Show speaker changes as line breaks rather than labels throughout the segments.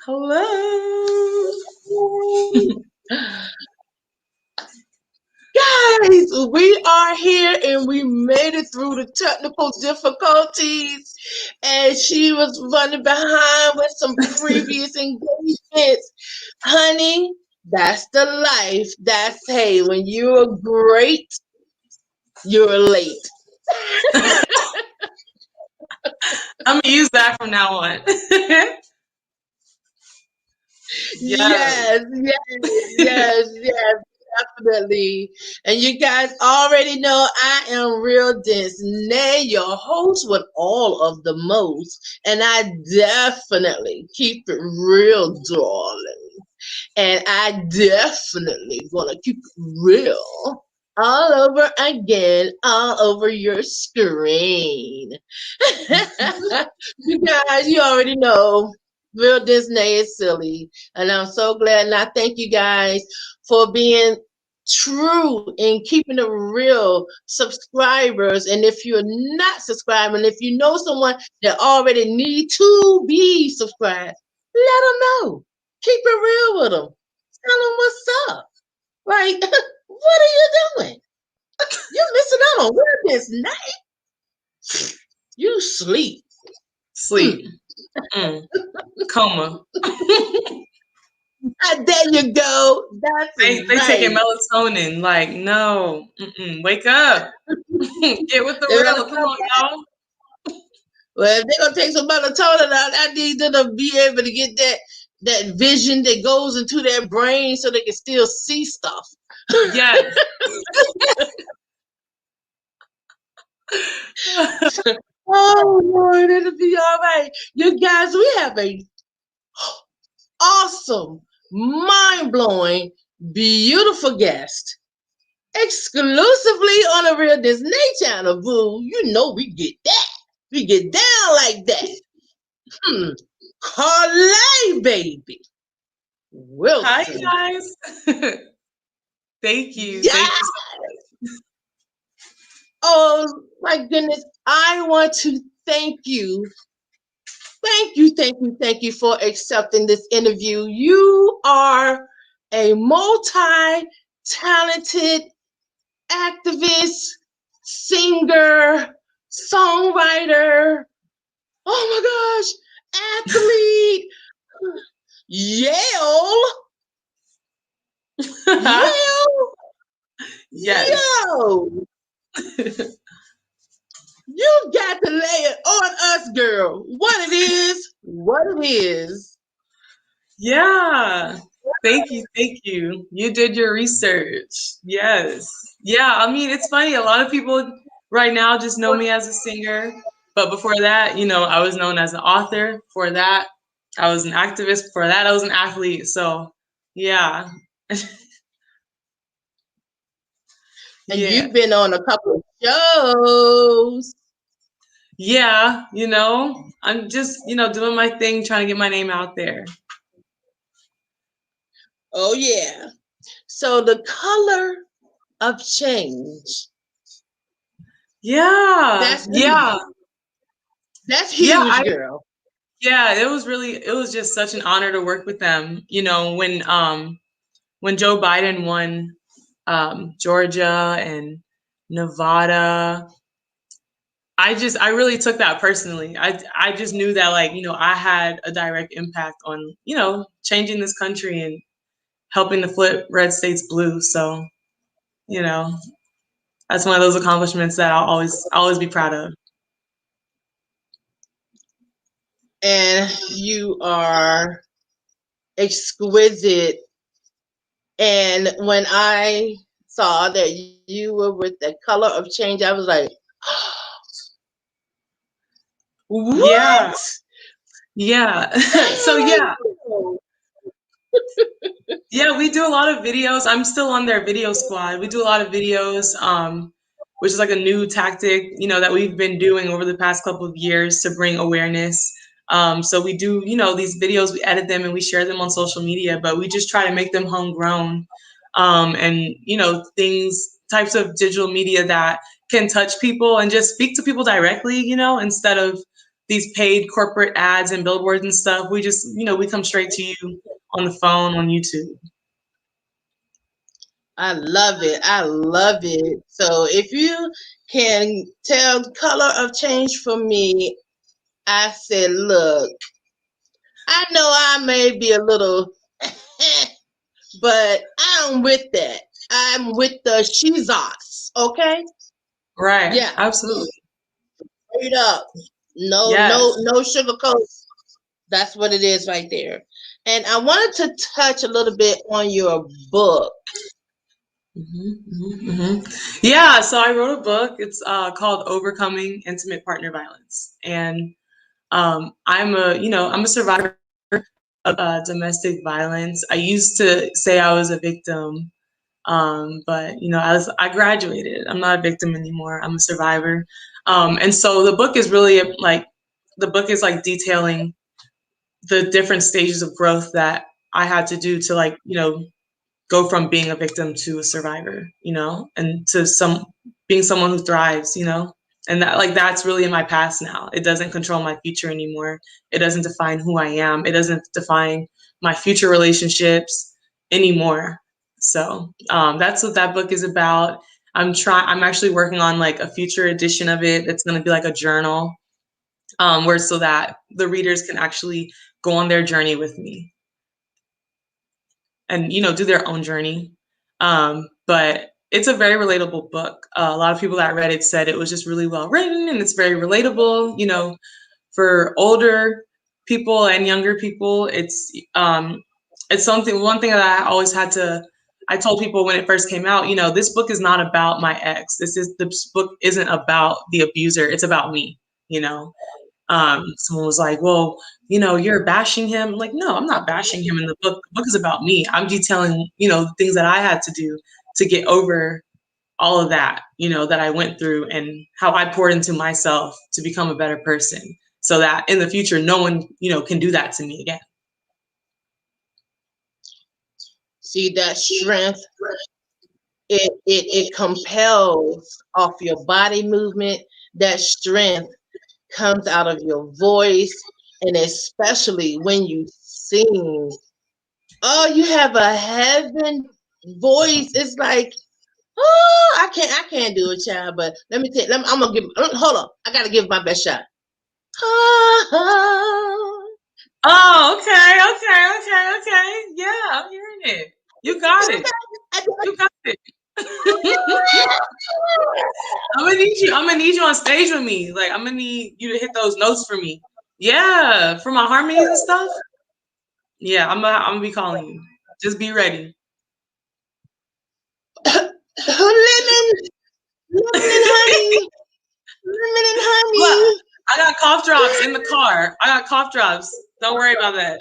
Hello.
Guys, we are here and we made it through the technical difficulties. And she was running behind with some previous engagements. Honey, that's the life. That's, hey, when you're great, you're late.
I'm gonna use that from now on.
Yes, yes, definitely. And you guys already know I am Real Dence, nay, your host with all of the most. And I definitely keep it real, darling. And I definitely gonna keep it real. All over again, all over your screen. You guys, you already know. Real Disney is silly. And I'm so glad. And I thank you guys for being true and keeping it real subscribers. And if you're not subscribing, if you know someone that already need to be subscribed, let them know. Keep it real with them. Tell them what's up. Right? What are you doing? You're missing out on Real Disney. You sleep.
Sleep. Coma.
There you go. That's
They taking
right.
melatonin. Like, no. Wake up. Get with the
They better
real. Come
come
on,
back.
y'all.
Well, if they're gonna take some melatonin out, I need them to be able to get that vision that goes into their brain so they can still see stuff.
Yes.
Oh Lord, it'll be all right. You guys, we have a awesome, mind-blowing, beautiful guest. Exclusively on the Real Disney channel, boo. You know we get that. We get down like that. Karleh, baby.
Hi,
Wilson.
guys. Thank you.
Yeah.
Thank you.
Oh my goodness. I want to thank you. Thank you for accepting this interview. You are a multi-talented activist, singer, songwriter. Oh my gosh, athlete. Yale. Yale.
Yes.
Yo. You got to lay it on us, girl. What it is, what it is.
Yeah. Thank you. Thank you. You did your research. Yes. Yeah. I mean, it's funny. A lot of people right now just know me as a singer. But before that, I was known as an author. For that, I was an activist. For that, I was an athlete. So, yeah.
And
Yeah.
you've been on a couple of shows.
Yeah. I'm just, doing my thing, trying to get my name out there.
Oh, yeah. So the color of change.
Yeah.
That's
Yeah.
that's
Yeah.
huge, girl.
Yeah, it was just such an honor to work with them. When Joe Biden won Georgia and Nevada, I really took that personally. I just knew that, like, I had a direct impact on, changing this country and helping to flip red states blue. So, you know, that's one of those accomplishments that I'll always be proud of.
And you are exquisite. And when I saw that you were with the color of change, I was like,
Yeah.
what?
Yeah. So yeah. Yeah, we do a lot of videos. I'm still on their video squad. We do a lot of videos, which is like a new tactic, that we've been doing over the past couple of years to bring awareness. So we do, these videos, we edit them and we share them on social media, but we just try to make them homegrown, and, types of digital media that can touch people and just speak to people directly, instead of these paid corporate ads and billboards and stuff. We just, we come straight to you on the phone on YouTube.
I love it. I love it. So if you can tell color of change for me, I said, look, I know I may be a little, but I'm with that. I'm with the Jesus. Okay.
Right.
Yeah.
Absolutely.
Straight up. No,
Yes.
no sugarcoat. That's what it is right there. And I wanted to touch a little bit on your book.
Yeah, so I wrote a book. It's called Overcoming Intimate Partner Violence, and I'm a survivor of domestic violence. I used to say I was a victim, but I graduated. I'm not a victim anymore. I'm a survivor, and so the book is really like detailing the different stages of growth that I had to do to go from being a victim to a survivor, and to being someone who thrives, and that's really in my past now. It doesn't control my future anymore. It doesn't define who I am. It doesn't define my future relationships anymore. So that's what that book is about. I'm actually working on like a future edition of it. It's going to be like a journal, where so that the readers can actually go on their journey with me and do their own journey. But it's a very relatable book. A lot of people that read it said it was just really well written and it's very relatable. For older people and younger people, it's one thing that I always I told people when it first came out, this book is not about my ex. This book isn't about the abuser. It's about me. Someone was like, well, you're bashing him. I'm like, no, I'm not bashing him in the book. The book is about me. I'm detailing, the things that I had to do to get over all of that, that I went through and how I poured into myself to become a better person so that in the future, no one, can do that to me again.
See that strength? It compels off your body movement. That strength comes out of your voice, and especially when you sing. Oh, you have a heaven voice. It's like, oh, I can't do it, child. But let me tell you, I'm gonna give. Hold on, I gotta give my best shot.
Oh, okay. Yeah, I'm hearing it. You got it. You got it. I'm gonna need you on stage with me. Like, I'm gonna need you to hit those notes for me. Yeah, for my harmonies and stuff. Yeah, I'm gonna be calling you. Just be ready.
Lemon and honey. Lemon and honey.
Look, I got cough drops in the car. I got cough drops. Don't worry about that.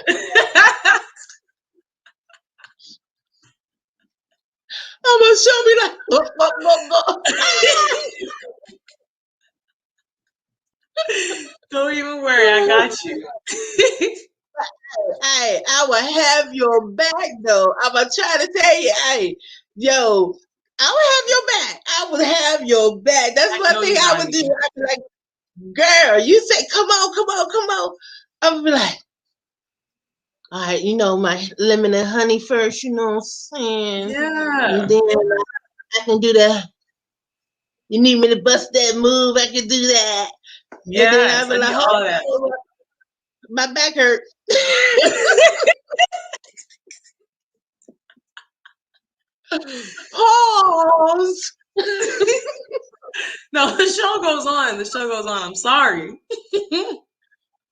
I'm gonna show me like.
Don't even worry, I got you.
Hey, I will have your back though. I'm gonna try to tell you, hey, yo, I will have your back. I would have your back. That's one thing I would do. I'd be like, girl, you say, come on. I would be like, all right, my lemon and honey first, you know what I'm saying?
Yeah.
And then I can do that. You need me to bust that move, I can do that.
Yeah.
And then I'd be like,
all that.
My back hurt. Pause.
No, the show goes on. I'm sorry.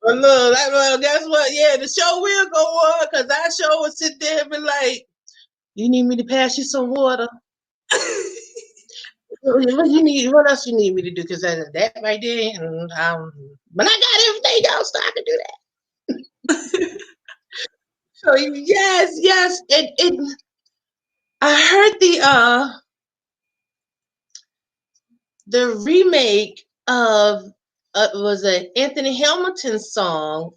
But look, well, guess what? Yeah, the show will go on because our show will sit there and be like, you need me to pass you some water? What else you need me to do? Because that right there, but I got everything else, so I can do that. So yes, I heard the remake of was an Anthony Hamilton song,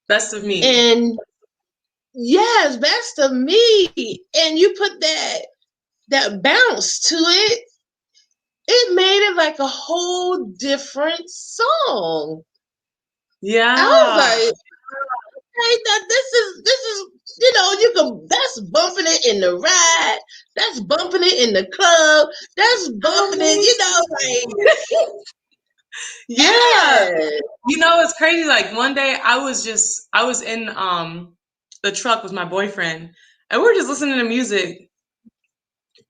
Best of Me.
And yes, Best of Me, and you put that bounce to it. it made it like a whole different song. I was
Yeah.
like, hey, that this is you can that's bumping it in the ride, that's bumping it in the club, that's bumping it, like
Yeah.
yeah.
It's crazy. Like one day I was in the truck with my boyfriend and we were just listening to music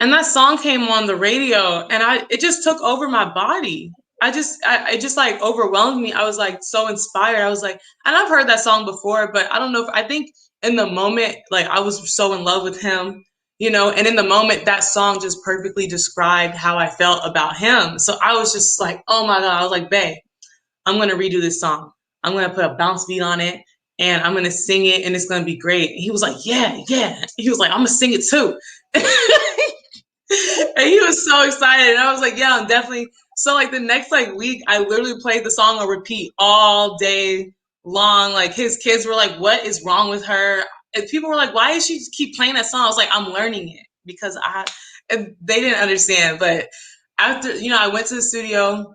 and that song came on the radio and it just took over my body. It just like overwhelmed me. I was like so inspired. I was like, and I've heard that song before, but I don't know if I think in the moment, like I was so in love with him, and in the moment that song just perfectly described how I felt about him. So I was just like, oh my God, I was like, babe, I'm going to redo this song. I'm going to put a bounce beat on it and I'm going to sing it and it's going to be great. And he was like, yeah, yeah. He was like, I'm going to sing it too. And he was so excited. And I was like, yeah, I'm definitely. So like the next like week, I literally played the song on repeat all day long. Like his kids were like, what is wrong with her? And people were like, why does she keep playing that song? I was like, I'm learning it because and they didn't understand. But after, I went to the studio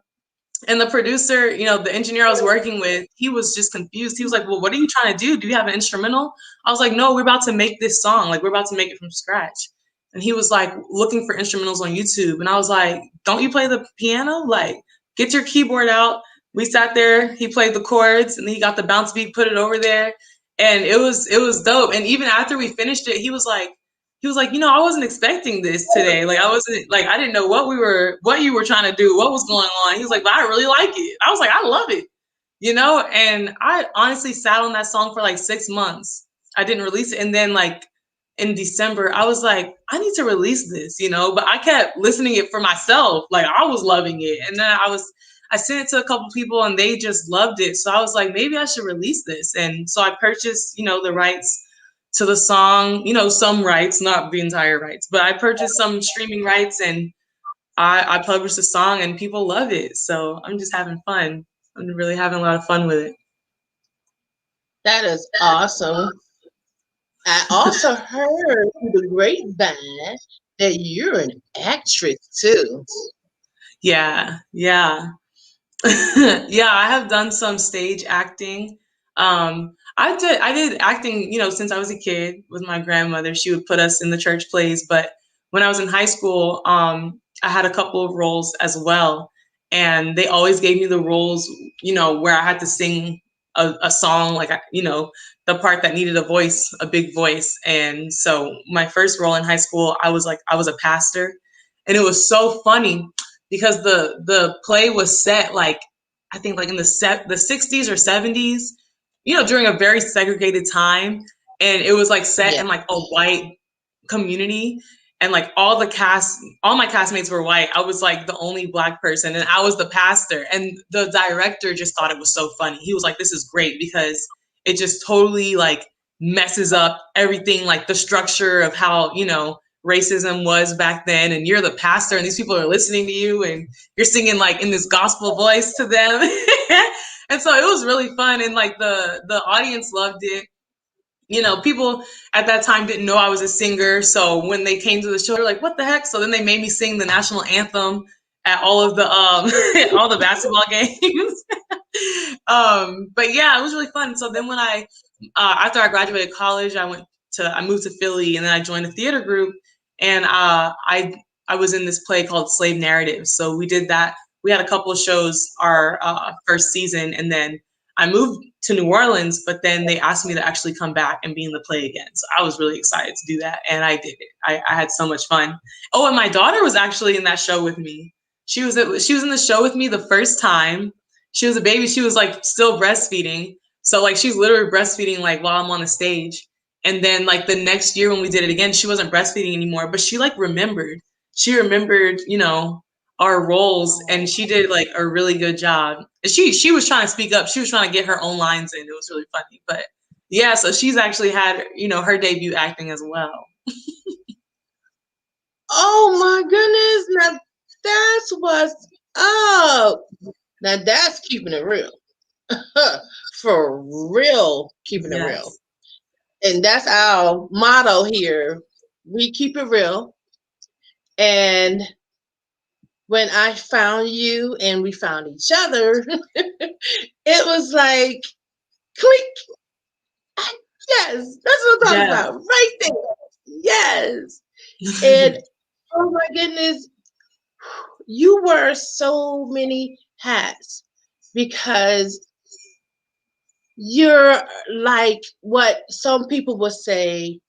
and the producer, the engineer I was working with, he was just confused. He was like, well, what are you trying to do? Do you have an instrumental? I was like, no, we're about to make this song. Like, we're about to make it from scratch. And he was like looking for instrumentals on YouTube. And I was like, don't you play the piano? Like, get your keyboard out. We sat there, he played the chords, and then he got the bounce beat, put it over there. And it was dope. And even after we finished it, he was like, I wasn't expecting this today. Like I wasn't like I didn't know what you were trying to do, what was going on. He was like, but I really like it. I was like, I love it. And I honestly sat on that song for like 6 months. I didn't release it. And then like in December, I was like, I need to release this, but I kept listening it for myself. Like I was loving it. And then I sent it to a couple people and they just loved it. So I was like, maybe I should release this. And so I purchased, the rights to the song, some rights, not the entire rights, but I purchased some streaming rights and I published the song and people love it. So I'm just having fun. I'm really having a lot of fun with it.
That is awesome. I also heard through the grapevine that you're an actress too.
Yeah, yeah. Yeah, I have done some stage acting. I did acting, since I was a kid with my grandmother. She would put us in the church plays, but when I was in high school, I had a couple of roles as well, and they always gave me the roles, where I had to sing a song, like the part that needed a voice, a big voice. And so my first role in high school, I was a pastor, and it was so funny because the play was set like I think like in the 60s or 70s, during a very segregated time, and it was like set
Yeah.
in like a white community, and like all my castmates were white. I was like the only Black person, and I was the pastor. And the director just thought it was so funny. He was like, "This is great because it just totally like messes up everything, like the structure of how racism was back then. And you're the pastor, and these people are listening to you, and you're singing like in this gospel voice to them." And so it was really fun, and like the audience loved it. People at that time didn't know I was a singer. So when they came to the show, they're like, what the heck? So then they made me sing the national anthem at all of the all the basketball games. But yeah, it was really fun. So then when after I graduated college, I moved to Philly, and then I joined a theater group, and I was in this play called Slave Narratives. So we did that. We had a couple of shows our first season, and then I moved to New Orleans, but then they asked me to actually come back and be in the play again. So I was really excited to do that, and I did it. I had so much fun. Oh, and my daughter was actually in that show with me. She was in the show with me the first time. She was a baby. She was like still breastfeeding. So like she's literally breastfeeding like while I'm on the stage. And then like the next year when we did it again, she wasn't breastfeeding anymore, but she like remembered. She remembered, our roles, and she did like a really good job. She was trying to speak up. She was trying to get her own lines in. It was really funny. But yeah, so she's actually had, her debut acting as well.
Oh my goodness. Now that's what's up. Now that's keeping it real. For real, keeping it real.
Yes.
And that's our motto here. We keep it real. And when I found you and we found each other, it was like click. I- Yes, that's what I'm talking
Yes.
about. Right there. Yes. And oh my goodness, you wear so many hats because you're like what some people would say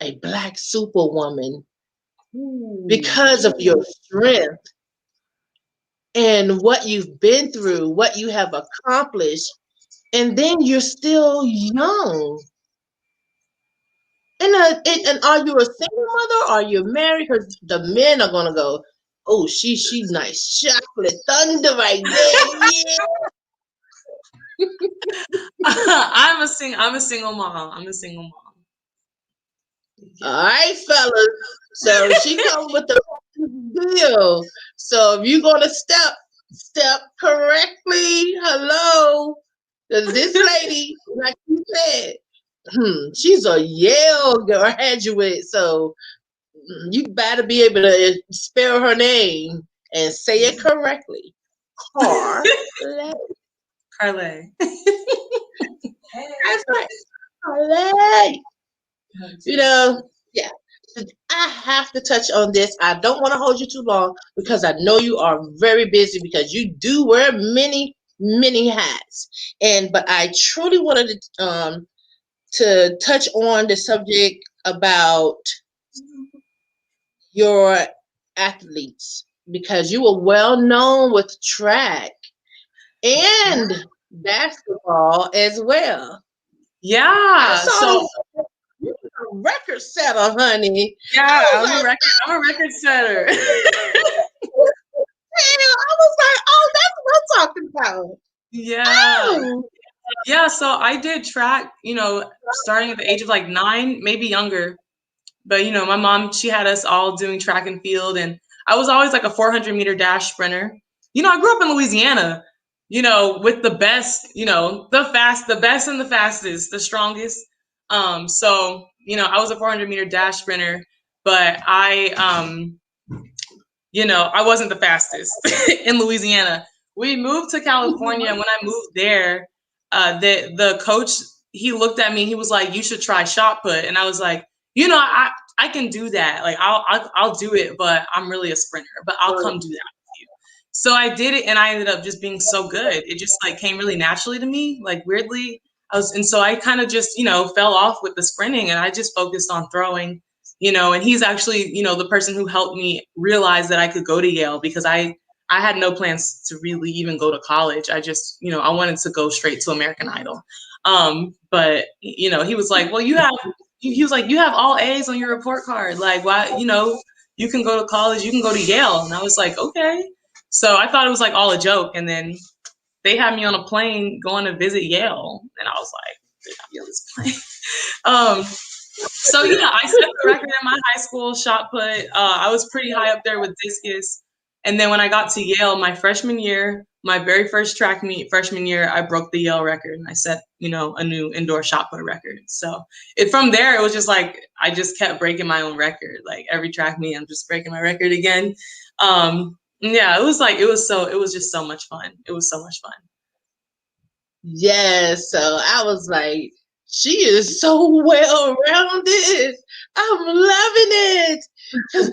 a black superwoman
Ooh.
because of your strength and what you've been through, what you have accomplished, and then you're still young. And are you a single mother? Are you married? Because the men are gonna go, oh, she nice, chocolate thunder right there, yeah.
I'm a single mom. I'm a single mom.
All
Yeah.
right, fellas. So she come with the deal. So if you're gonna step correctly. Hello, because this lady, like you said, she's a Yale graduate. So you better be able to spell her name and say it correctly. Karleh.
Karleh.
That's right. Karleh. You know, yeah. I have to touch on this. I don't want to hold you too long because I know you are very busy because you do wear many, many hats. And but I truly wanted to touch on the subject about your athletes because you were well known with track and basketball as well. I
Yeah.
saw
So
you was a record setter, honey.
yeah,
I was like,
I'm a record setter.
damn. I was like, oh, that's what I'm talking about.
Yeah.
Oh,
Yeah, so I did track, starting at the age of like 9, maybe younger. But my mom, she had us all doing track and field, and I was always like a 400-meter dash sprinter. I grew up in Louisiana, with the best, the best and the fastest, the strongest. So I was a 400-meter dash sprinter, but I wasn't the fastest in Louisiana. We moved to California, and when I moved there, the coach, he looked at me. He was like, "You should try shot put," and I was like, I can do that. Like I'll do it, but I'm really a sprinter. But I'll come do that with you. So I did it, and I ended up just being so good. It just like came really naturally to me, like weirdly. And so I kind of just fell off with the sprinting, and I just focused on throwing. And he's actually, the person who helped me realize that I could go to Yale because I had no plans to really even go to college. I just, I wanted to go straight to American Idol. But he was like, well, he was like, you have all A's on your report card. Like, why, you can go to college, you can go to Yale. And I was like, okay. So I thought it was like all a joke. And then they had me on a plane going to visit Yale. And I was like, they got me on this plane. So yeah, I set the record in my high school shot put. I was pretty high up there with discus. And then when I got to Yale, my freshman year, my very first track meet, freshman year, I broke the Yale record and I set, a new indoor shot put record. So from there, it was just like I just kept breaking my own record. Like every track meet, I'm just breaking my record again. Yeah, it was just so much fun. It was so much fun.
yes. So I was like, she is so well rounded. I'm loving it. 'Cause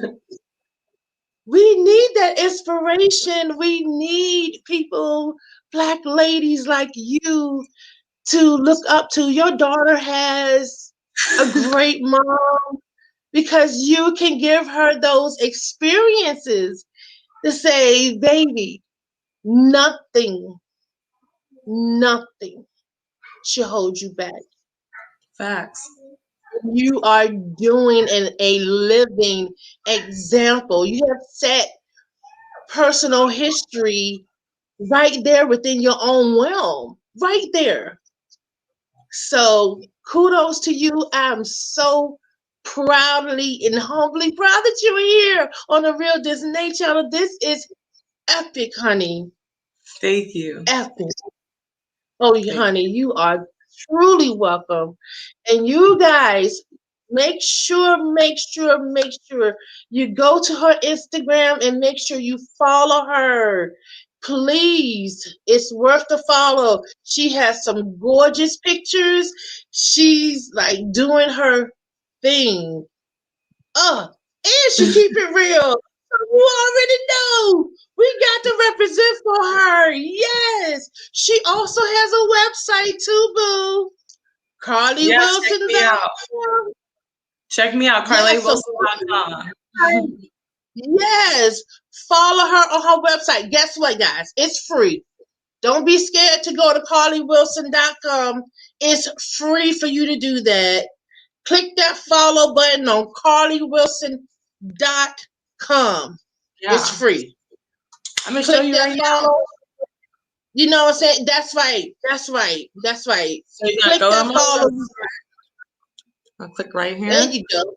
we need that inspiration. We need people, black ladies like you, to look up to. Your daughter has a great mom because you can give her those experiences to say, baby, nothing, nothing should hold you back.
Facts.
You are doing a living example. You have set personal history right there within your own realm, right there. So kudos to you. I'm so proudly and humbly proud that you're here on the Real Disney channel. This is epic, honey.
Thank you.
Epic. Oh,
Thank
honey, you are truly welcome. And you guys, make sure you go to her Instagram and make sure you follow her. Please, it's worth the follow. She has some gorgeous pictures. She's like doing her thing. And she keep it real. So you already know. We got to represent for her. Yes. She also has a website too, boo.
Yes, check me out.
KarlehWilson.com.
Check me out,
Yes, so
KarlehWilson.com.
yes. Follow her on her website. Guess what, guys? It's free. Don't be scared to go to KarlehWilson.com. It's free for you to do that. Click that follow button on KarlehWilson.com. It's
Yeah.
free.
I'm going to show
Click
you
that
right
follow.
now.
You know what I'm saying? That's right.
So you got to
Click
go
that
on my
follow.
website. I'll click right here.
There you go.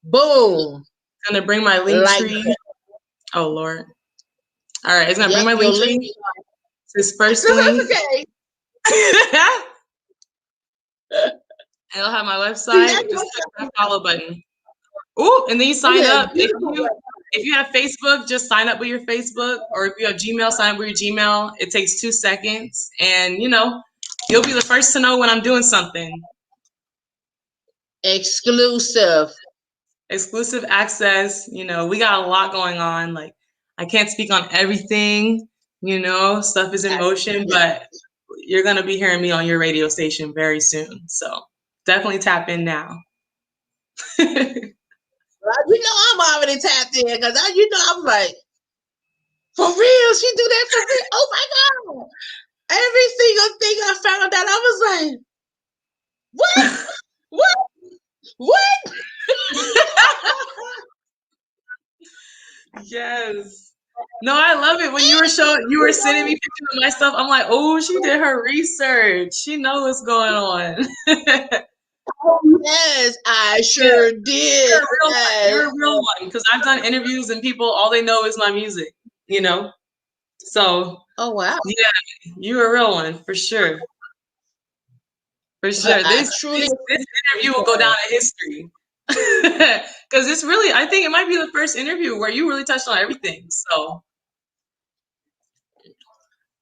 Boom.
It's going to bring my link
Like
tree.
that.
Oh, Lord. All right. It's going to bring my
your
link
link.
tree. This first
No,
link.
that's okay.
And it'll have my website. Just click that follow button. Ooh, and then you sign up. If you have Facebook, just sign up with your Facebook. Or if you have Gmail, sign up with your Gmail. It takes 2 seconds. And, you'll be the first to know when I'm doing something.
Exclusive
access. We got a lot going on. Like, I can't speak on everything. Stuff is in motion, but you're going to be hearing me on your radio station very soon. So definitely tap in now.
I'm already tapped in because I'm like, for real, she do that for real. Oh my God. Every single thing I found out, I was like, what?
Yes. No, I love it. When you were sending me pictures of my stuff, I'm like, oh, she did her research. She knows what's going on.
Yes, I sure did.
You're a real one because I've done interviews and people, all they know is my music, So,
oh wow.
Yeah, you're a real one for sure. For sure. This interview will go down in history. Because it's really, I think it might be the first interview where you really touched on everything. So,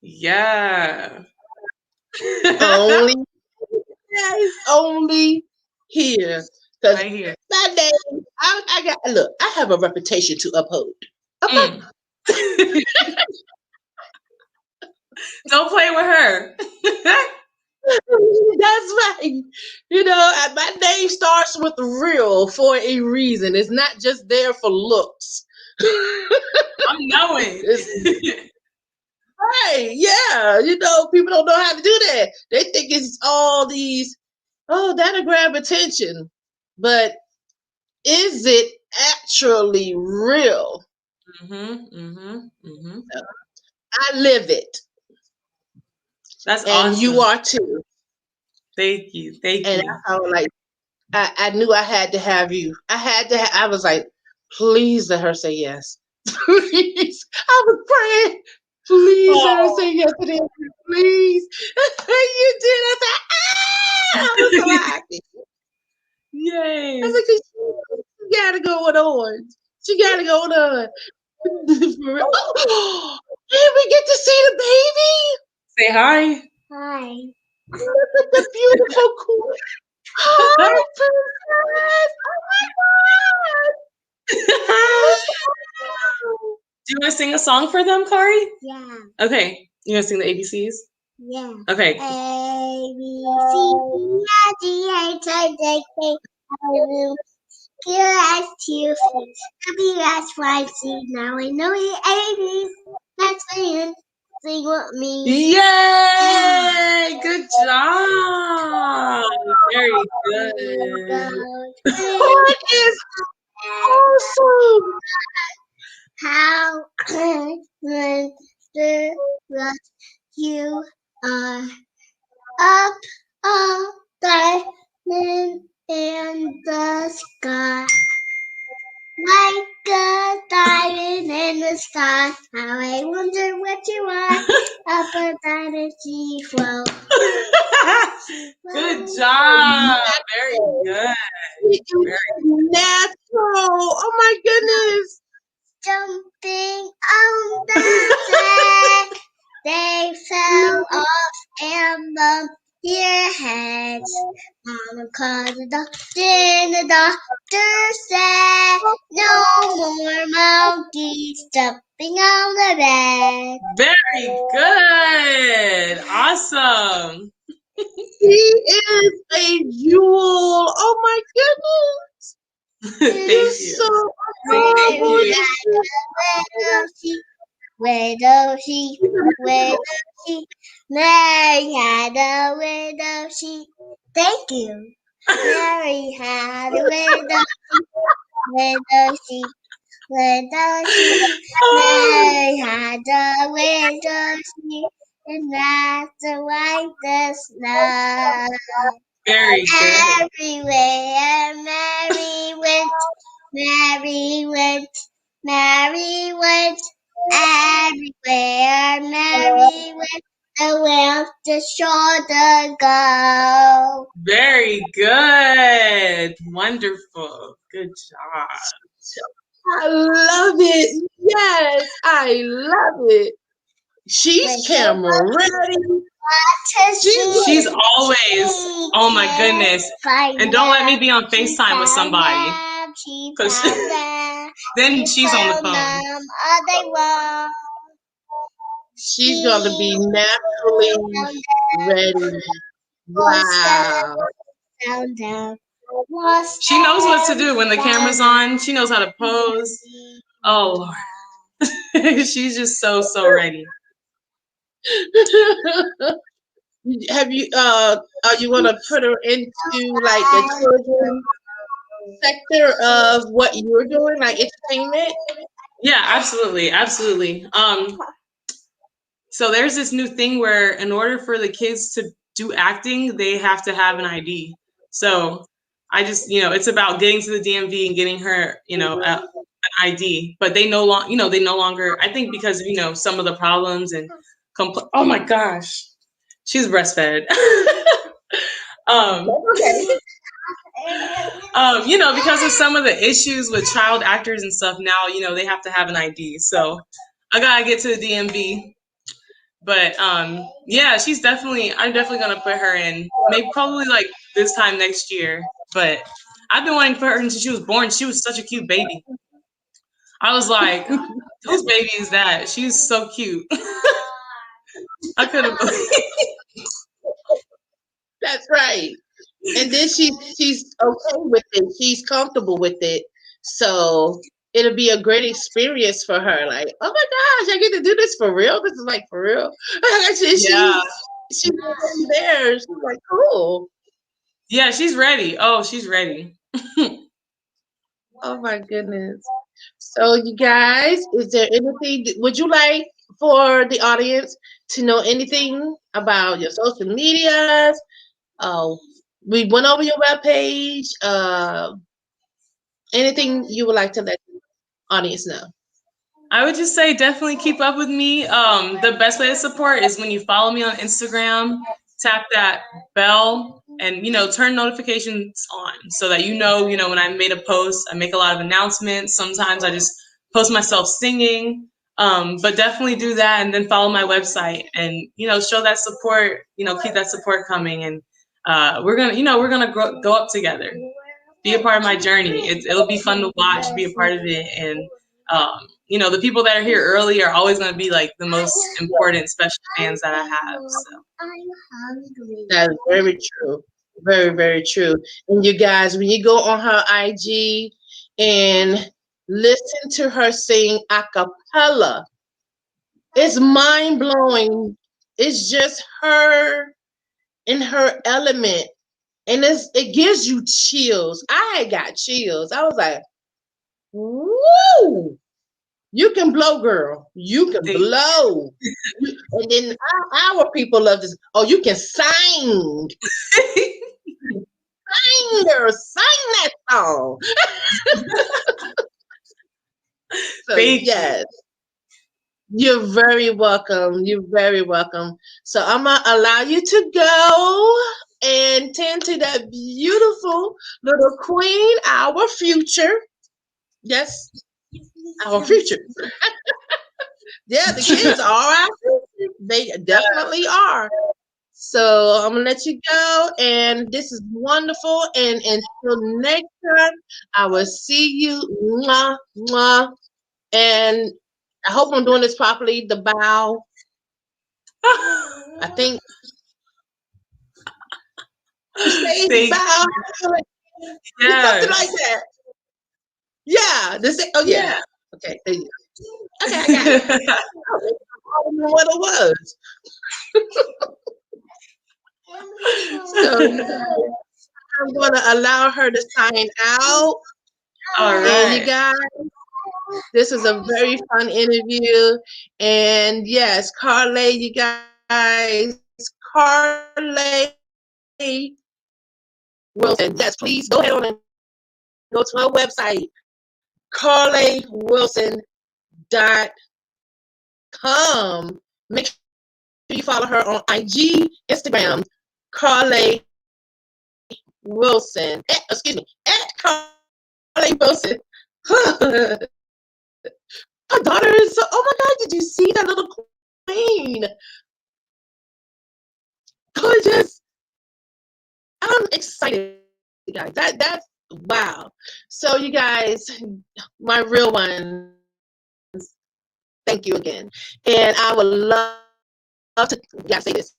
yeah.
Only here.
Right here.
My name, I have a reputation to uphold. Okay.
Don't play with her.
That's right. My name starts with real for a reason. It's not just there for looks.
I'm knowing.
Right, yeah. People don't know how to do that. They think it's all these, that'll grab attention. But is it actually real? I live it.
That's
and
awesome.
And you are too.
Thank you.
And I knew I had to have you. I was like, please let her say yes. Please. I was praying. Please let her say yes to this. Please. You did. I said, I was so happy.
Yay.
I was like, she gotta go on. She gotta go on. Oh, and we get to see the baby.
Say hi.
Hi.
Look at the beautiful cool. Hi, princess. Oh
Do you want to sing a song for them, Kari?
Yeah.
Okay. You want to sing the ABCs?
Yeah.
Okay.
A, B, C, D, E, F, G, H, I, J, K, L, M, Q, R, S, T, U, V, W, X, Y, Z. Now I know the ABCs. That's my sing with me.
Yay! Good job. Very good.
That is awesome.
How wonderful you are. Up all diamond in the sky. Like a diamond in the sky. How I wonder what you are. Up a diamond she flow.
Good job. Very good.
natural. Oh my goodness.
Jumping on the bed, they fell off and bumped their heads. Mama called the doctor, and the doctor said, no more monkeys jumping on the bed.
Very good. Awesome.
She is a jewel. Oh my goodness.
Thank
You're
you.
so
Thank
adorable.
you.
Widow sheep, Mary had a widow sheep. Thank you. Mary had a widow sheep, widow sheep. Mary had a widow sheep, and that's the whitest snow.
Very good.
Everywhere Mary went, Mary went, Mary went. Everywhere Mary went, the world the shoulder go.
Very good. Wonderful. Good job.
I love it. Yes, I love it. She's camera ready.
She's always, oh my goodness. And don't let me be on FaceTime with somebody. Because then she's on the phone.
She's going to be naturally ready. Wow.
She knows what to do when the camera's on. She knows how to pose. Oh, Lord. She's just so ready.
Have you you want to put her into like the children sector of what you're doing, like entertainment?
Yeah, absolutely. So there's this new thing where in order for the kids to do acting, they have to have an ID. So I just, it's about getting to the DMV and getting her, an ID. But they no longer, I think because, some of the problems and oh my gosh, she's breastfed. Because of some of the issues with child actors and stuff now, they have to have an ID. So I gotta get to the DMV. But yeah, I'm definitely gonna put her in, maybe probably like this time next year. But I've been wanting to put her in since she was born. She was such a cute baby. I was like, whose baby is that? She's so cute. I couldn't believe.
That's right. And then she's okay with it. She's comfortable with it. So it'll be a great experience for her. Like, oh my gosh, I get to do this for real. This is like for real. She's there. She's like, cool.
Yeah, she's ready. Oh, she's ready.
Oh my goodness. So you guys, is there anything would you like for the audience to know anything about your social medias? We went over your webpage. Anything you would like to let the audience know?
I would just say definitely keep up with me. The best way to support is when you follow me on Instagram, tap that bell and, turn notifications on so that when I made a post. I make a lot of announcements. Sometimes I just post myself singing. But definitely do that and then follow my website and, show that support, keep that support coming. And we're going to go up together. Be a part of my journey. It'll be fun to watch, be a part of it. And, the people that are here early are always going to be like the most important special fans that I have. So.
That's very true. Very, very true. And you guys, when you go on her IG and listen to her sing a cappella, it's mind blowing. It's just her in her element. And it gives you chills. I got chills. I was like, woo! You can blow, girl. You can blow. And then our people love this. Oh, you can sing. Sing that song. So, yes. You're very welcome. You're very welcome. So I'm going to allow you to go. and tend to that beautiful little queen, our future. Yes, our future. Yeah, the kids are our future. They definitely are. So I'm gonna let you go, and this is wonderful. And until next time, I will see you. Mwah, mwah. And I hope I'm doing this properly. The bow. I think you say
Thank
bow. It's something like
Yes.
that. Yeah. Oh yeah.
Yeah.
Okay. There you go. Okay, I got it. I don't know what it was. So I'm gonna allow her to sign out.
All
And you
right.
guys, this is a very fun interview. And yes, Karleh, you guys, Karleh Wilson. Yes, please go ahead on and go to her website, karlehwilson.com. Make sure you follow her on IG, Instagram, Karleh Wilson. Excuse me, at Karleh Wilson. Her daughter is so, oh my God, did you see that little queen? Gorgeous. I'm excited, guys. That's wow. So you guys, my real ones, thank you again. And I would love to, yeah, say this.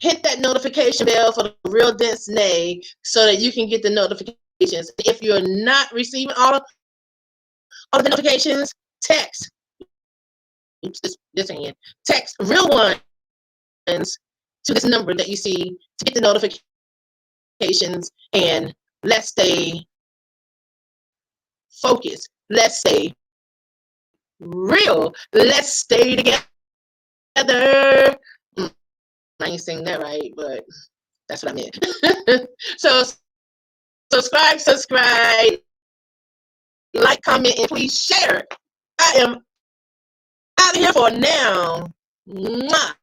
Hit that notification bell for the Real Dence Nay so that you can get the notifications. If you're not receiving all of the notifications, text. This ain't it. Text real ones to this number that you see to get the notifications, and let's stay focused. Let's stay real. Let's stay together. I ain't saying that right, but that's what I meant. So subscribe, like, comment, and please share. I am out of here for now. Mwah.